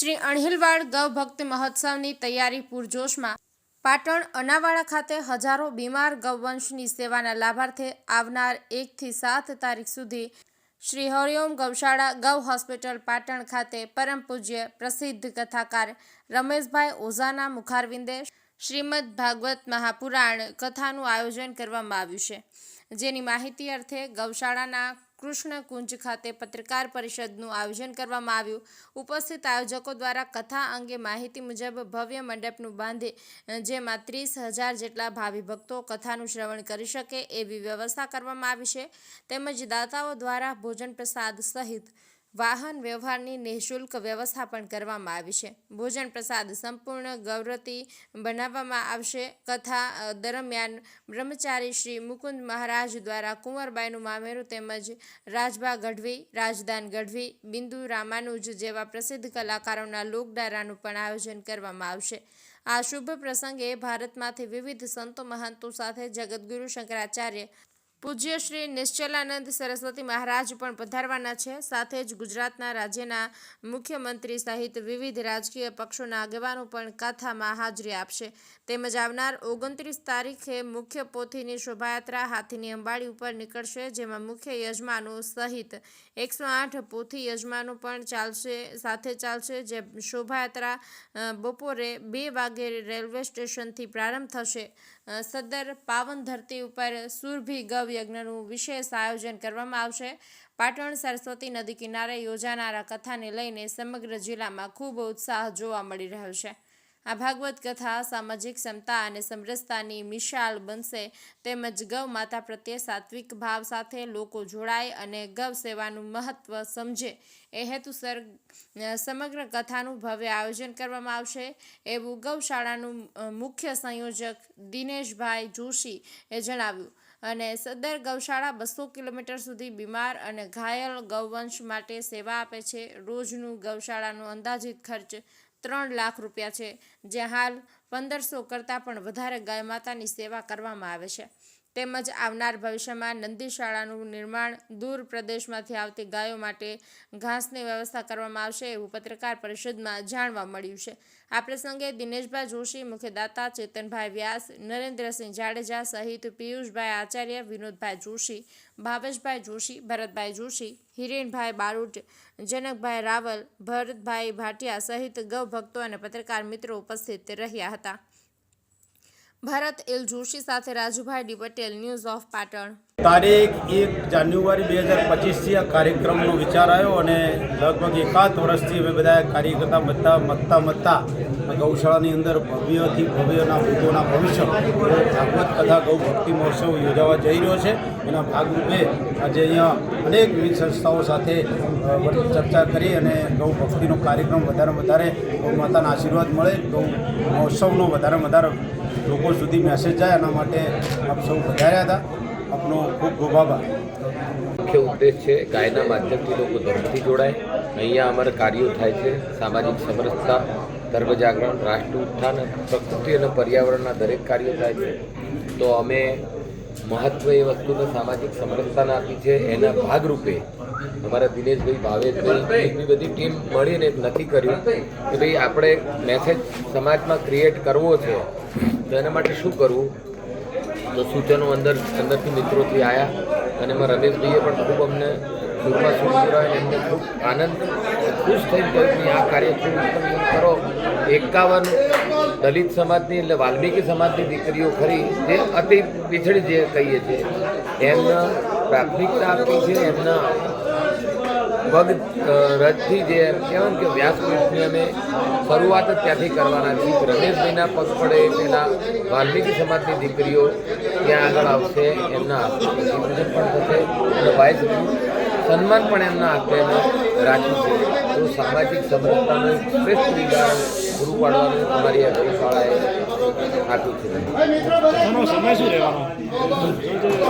શ્રી અણહિલવાડ ગૌ ભક્તિ મહોત્સવની તૈયારી પૂરજોશમાં। પાટણ અનાવાડા ખાતે હજારો બીમાર ગૌવંશની સેવાના લાભાર્થે આવનાર 1 થી 7 તારીખ સુધી શ્રી હરિઓમ ગૌશાળા ગૌ હોસ્પિટલ પાટણ ખાતે પરમ પૂજ્ય પ્રસિદ્ધ કથાકાર રમેશભાઈ ઓઝાના મુખારવિંદે શ્રીમદ ભાગવત મહાપુરાણ કથાનું આયોજન કરવામાં આવ્યું છે, જેની માહિતી અર્થે ગૌશાળાના કૃષ્ણ કુંજ ખાતે પત્રકાર પરિષદનું આયોજન કરવામાં આવ્યું। ઉપસ્થિત આયોજકો દ્વારા કથા અંગે માહિતી મુજબ ભવ્ય મંડપનું બાંધી જેમાં 30,000 જેટલા ભાવિ ભક્તો કથાનું શ્રવણ કરી શકે એવી વ્યવસ્થા કરવામાં આવી છે, તેમજ દાતાઓ દ્વારા ભોજન પ્રસાદ સહિત વાહન વ્યવહારની નિઃશુલ્ક વ્યવસ્થા પણ કરવામાં આવી છે। ભોજન પ્રસાદ સંપૂર્ણ ગૌરતી બનાવવામાં આવશે। કથા દરમિયાન બ્રહ્મચારી શ્રી મુકુંદ મહારાજ દ્વારા કુંવરબાઈનું મામેરું તેમજ રાજભા ગઢવી, રાજદાન ગઢવી, બિંદુ રામાનુજ જેવા પ્રસિદ્ધ કલાકારોના લોકડાયરાનું પણ આયોજન કરવામાં આવશે। આ શુભ પ્રસંગે ભારતમાંથી વિવિધ સંતો મહંતો સાથે જગતગુરુ શંકરાચાર્ય પૂજ્ય શ્રી નિશ્ચલાનંદ સરસ્વતી મહારાજ પણ પધારવાના છે। સાથે જ ગુજરાતના રાજ્યના મુખ્યમંત્રી સહિત વિવિધ રાજકીય પક્ષોના આગેવાનો પણ કથામાં હાજરી આપશે। તેમજ આવનાર 29 તારીખે મુખ્ય પોથીની શોભાયાત્રા હાથીની અંબાડી ઉપર નીકળશે, જેમાં મુખ્ય યજમાનો સહિત 108 પોથી યજમાનો પણ સાથે ચાલશે। જે શોભાયાત્રા બપોરે 2 વાગે રેલવે સ્ટેશનથી પ્રારંભ થશે। સદર પાવન ધરતી ઉપર સુરભી ગૌ યજ્ઞનું વિશેષ આયોજન કરવામાં આવશે। પાટણ સરસ્વતી નદી કિનારે યોજાનારા કથાને લઈને સમગ્ર જિલ્લામાં ખૂબ ઉત્સાહ જોવા મળી રહ્યો છે। આ ભાગવત કથા સામાજિક સમતા અને સમરસતાની મિસાલ બનશે, તેમજ ગૌ માતા પ્રત્યે સાત્વિક ભાવ સાથે લોકો જોડાય અને ગૌ સેવાનું મહત્વ સમજે એ હેતુસર સમગ્ર કથાનું ભવ્ય આયોજન કરવામાં આવશે એવું ગૌશાળાનું મુખ્ય સંયોજક દિનેશભાઈ જોશી એ જણાવ્યું। અને સદર ગૌશાળા 200 કિલોમીટર સુધી બીમાર અને ઘાયલ ગૌવંશ માટે સેવા આપે છે। રોજનું ગૌશાળાનું અંદાજિત ખર્ચ 3 લાખ રૂપિયા છે, જે હાલ 1500 કરતાં પણ વધારે ગાય માતાની સેવા કરવામાં આવે છે। તેમજ આવનાર ભવિષ્યમાં નંદીશાળાનું નિર્માણ, દૂર પ્રદેશમાંથી આવતી ગાયો માટે ઘાસની વ્યવસ્થા કરવામાં આવશે એવું પત્રકાર પરિષદમાં જાણવા મળ્યું છે। આ પ્રસંગે દિનેશભાઈ જોશી, મુખ્યદાતા ચેતનભાઈ વ્યાસ, નરેન્દ્રસિંહ જાડેજા સહિત પિયુષભાઈ આચાર્ય, વિનોદભાઈ જોશી, ભાવેશભાઈ જોશી, ભરતભાઈ જોશી, હિરેનભાઈ બારોટ, જનકભાઈ રાવલ, ભરતભાઈ ભાટિયા સહિત ગૌ ભક્તો અને પત્રકાર મિત્રો ઉપસ્થિત રહ્યા હતા। ભરત એલ જોશી સાથે Rajubhai D Patel, news of Patan. તારીખ 1 જાન્યુઆરી 2025થી આ કાર્યક્રમનો વિચાર આવ્યો અને લગભગ 1 વર્ષથી અમે બધા કાર્યકર્તા મતતા ગૌશાળાની અંદર ભવ્યથી ભવ્યના ભૂતોના ભવિષ્ય ભાગવત કથા ગૌ ભક્તિ મહોત્સવ યોજાવા જઈ રહ્યો છે। એના ભાગરૂપે આજે અહીંયા અનેક વિવિધ સંસ્થાઓ સાથે ચર્ચા કરી અને ગૌ ભક્તિનો કાર્યક્રમ વધારે ગૌ માતાના આશીર્વાદ મળે, ગૌ મહોત્સવનો વધારે લોકો સુધી મેસેજ જાય, એના માટે આપ સૌ વધાર્યા હતા। આપનો ખૂબ ખૂબ આભાર। મુખ્ય ઉદ્દેશ છે ગાયના માધ્યમથી લોકો ધર્મથી જોડાય। અહીંયા અમારા કાર્યો થાય છે સામાજિક સમરસતા, ધર્મ જાગરણ, રાષ્ટ્ર ઉત્થાન, પ્રકૃતિ અને પર્યાવરણના દરેક કાર્યો થાય છે। તો અમે મહત્વ એ વસ્તુને સામાજિક સમરસતાને આપી છે। એના ભાગરૂપે અમારા દિનેશભાઈ, ભાવેશભાઈ એની બધી ટીમ મળીને નક્કી કર્યું કે ભાઈ આપણે મેસેજ સમાજમાં ક્રિએટ કરવો છે, તો એના માટે શું કરવું। તો સૂચનો અંદરથી મિત્રોથી આવ્યા અને એમાં રમેશભાઈએ પણ ખૂબ અમને સુરમાં સુરાય, એમને ખૂબ આનંદ ખુશ થઈને કહ્યું કે આ કાર્ય ખૂબ ઉત્તમ કરો। 51 દલિત સમાજની એટલે વાલ્મીકી સમાજની દીકરીઓ ખરી જે અતિ પીછડી જે કહીએ છીએ એમને પ્રાથમિકતા આપી છે। એમના પગ રથથી જે એમ કહેવાય કે વ્યાસપીઠની અમે શરૂઆત જ ત્યાંથી કરવાના છીએ। રમેશભાઈના પગ પડે પહેલાં વાલ્મીકી સમાજની દીકરીઓ ત્યાં આગળ આવશે, એમના પૂજન પણ થશે અને વાઇસ સન્માન પણ એમના હાથે રાખ્યું છે। તો સામાજિક સમરસતાનું શ્રેષ્ઠ ઉદાહરણ પૂરું પાડવાનું અમારી આ ગૌશાળાએ આપ્યું છે।